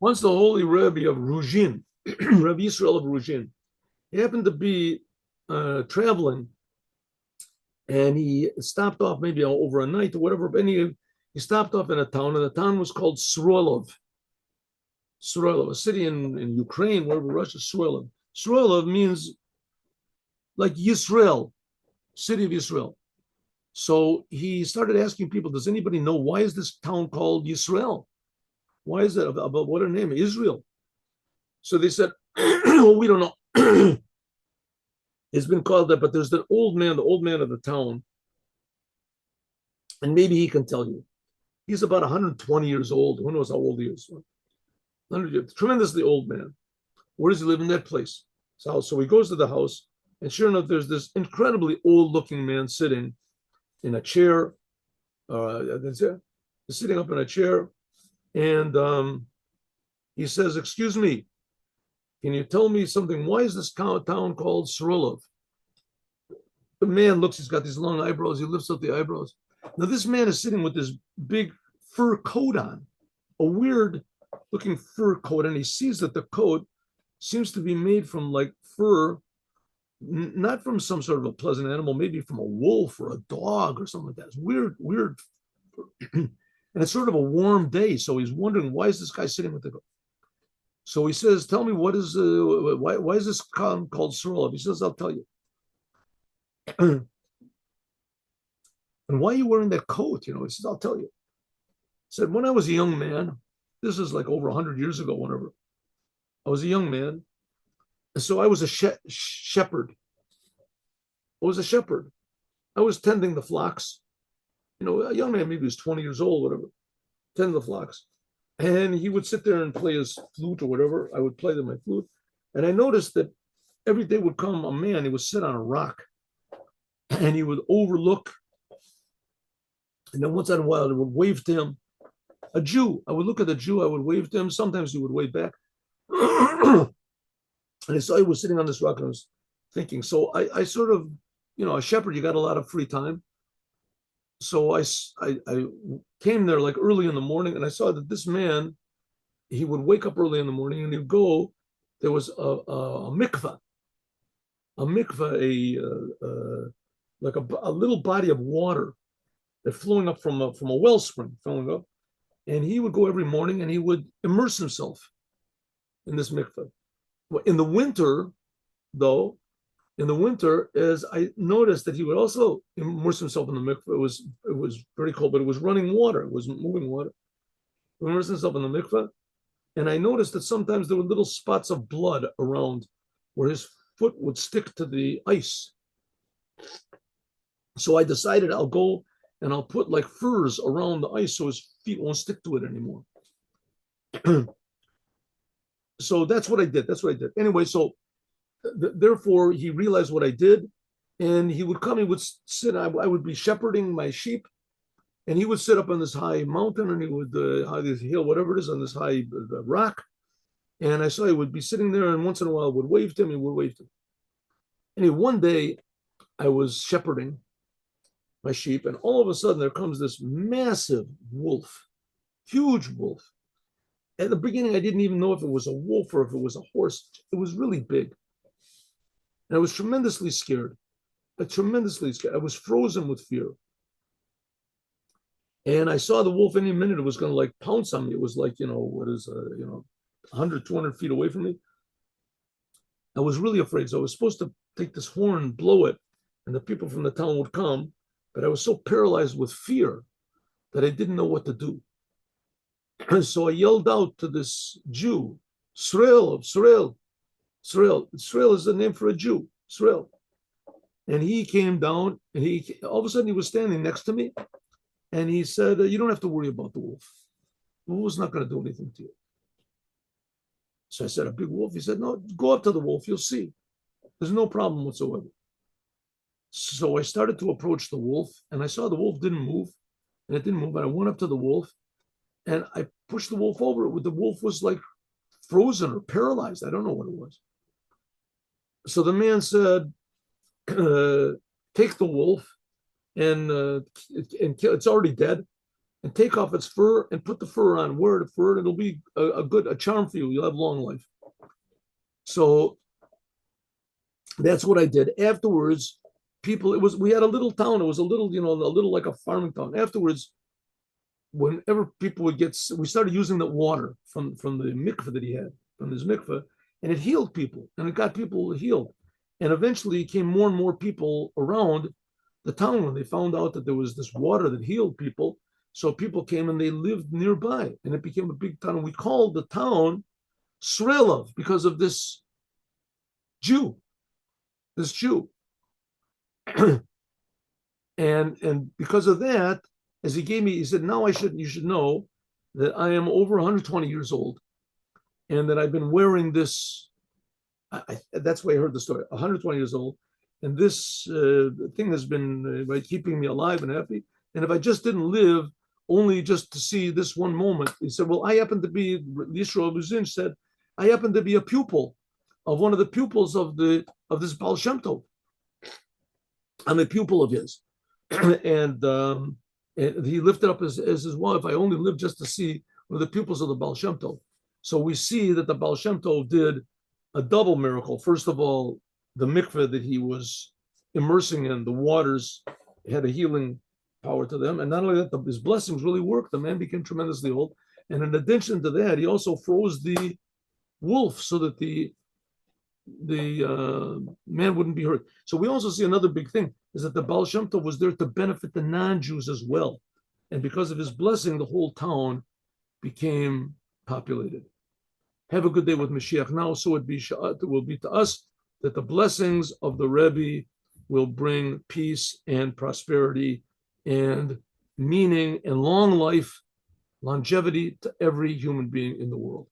Once the holy Rebbe of Ruzhin, Rabbi Yisrael of Ruzhin, he happened to be traveling, and he stopped off maybe over a night or whatever. But he stopped off in a town, and the town was called Sroilov. Sroilov, a city in Ukraine, wherever Russia, Sroilov. Sroilov means like Yisrael, city of Israel. So he started asking people, does anybody know why is this town called Yisrael? Why is it about what a name? Israel. So they said, well, we don't know. It's been called that, but there's the old man of the town, and maybe he can tell you. He's about 120 years old. Who knows how old he is? 100 years, tremendously old man. Where does he live? In that place? So he goes to the house, and sure enough, there's this incredibly old-looking man sitting in a chair. He's sitting up in a chair, and he says, "Excuse me, can you tell me something? Why is this town called Sroilov?" The man looks, he's got these long eyebrows, he lifts up the eyebrows. Now, this man is sitting with this big fur coat on, a weird looking fur coat, and he sees that the coat seems to be made from like fur, not from some sort of a pleasant animal, maybe from a wolf or a dog or something like that. It's weird, weird. And it's sort of a warm day, so he's wondering, why is this guy sitting with the coat? So he says, tell me, why is this called Sroilov? He says, I'll tell you. And why are you wearing that coat? He says, I'll tell you. He said, when I was a young man, this is like over 100 years ago, whenever I was a young man. And so I was a shepherd. I was a shepherd. I was tending the flocks. A young man, maybe he was 20 years old, whatever, tending the flocks. And he would sit there and play his flute or whatever. I would play my flute. And I noticed that every day would come a man, he would sit on a rock and he would overlook. And then once in a while, I would wave to him. A Jew. I would look at the Jew, I would wave to him. Sometimes he would wave back. And I saw he was sitting on this rock, and I was thinking, so I sort of, a shepherd, you got a lot of free time. So I came there like early in the morning, and I saw that this man, he would wake up early in the morning and he'd go, there was a mikveh, like a little body of water that flowing up from a wellspring, flowing up. And he would go every morning and he would immerse himself in this mikveh. In the winter, though, as I noticed that he would also immerse himself in the mikveh. It was very cold, but it was running water. It was moving water. He immersed himself in the mikveh. And I noticed that sometimes there were little spots of blood around where his foot would stick to the ice. So I decided I'll go and I'll put like furs around the ice so his feet won't stick to it anymore. So that's what I did. Anyway, so therefore he realized what I did, and he would come, he would sit, I would be shepherding my sheep, and he would sit up on this high mountain, and he would, high this hill, whatever it is, on this high rock. And I saw he would be sitting there, and once in a while I would wave to him, he would wave to him. Anyway, one day I was shepherding my sheep, and all of a sudden there comes this massive wolf, huge wolf. At the beginning, I didn't even know if it was a wolf or if it was a horse. It was really big. And I was tremendously scared. I was frozen with fear. And I saw the wolf any minute. It was going to like pounce on me. It was like, 100, 200 feet away from me. I was really afraid. So I was supposed to take this horn, blow it, and the people from the town would come. But I was so paralyzed with fear that I didn't know what to do. And so I yelled out to this Jew, Sroil. Sroil is the name for a Jew, Sroil. And he came down, and all of a sudden he was standing next to me, and he said, you don't have to worry about the wolf. The wolf's not going to do anything to you. So I said, a big wolf? He said, no, go up to the wolf, you'll see. There's no problem whatsoever. So I started to approach the wolf, and I saw the wolf didn't move, and it didn't move, and I went up to the wolf, and I pushed the wolf over. The wolf was like frozen or paralyzed. I don't know what it was. So the man said, take the wolf and kill. It's already dead. and take off its fur and put the fur on, wear the fur, and it'll be a charm for you. You'll have long life. So that's what I did. Afterwards, we had a little town. It was a little, a little like a farming town. Afterwards, whenever people would we started using the water from the mikveh that he had, from his mikveh, and it healed people, and it got people healed. And eventually came more and more people around the town when they found out that there was this water that healed people. So people came and they lived nearby, and it became a big town. And we called the town Srelov because of this Jew. and because of that, as he said, now you should know that I am over 120 years old, and that I've been wearing this. That's why I heard the story. 120 years old, and this thing has been keeping me alive and happy. And if I just didn't live only just to see this one moment, he said, well, I happen to be, Yisroel Buzin said, I happen to be a pupil of one of the pupils of this Baal Shem Tov. I'm a pupil of his. and he lifted up as his wife, I only lived just to see one of the pupils of the Baal Shem Tov. So we see that the Baal Shem Tov did a double miracle. First of all, the mikveh that he was immersing in, the waters had a healing power to them. And not only that, his blessings really worked. The man became tremendously old. And in addition to that, he also froze the wolf so that the man wouldn't be hurt. So we also see another big thing is that the Baal Shem Tov was there to benefit the non-Jews as well. And because of his blessing, the whole town became populated. Have a good day with Mashiach now. So it will be to us that the blessings of the Rebbe will bring peace and prosperity and meaning and long life, longevity to every human being in the world.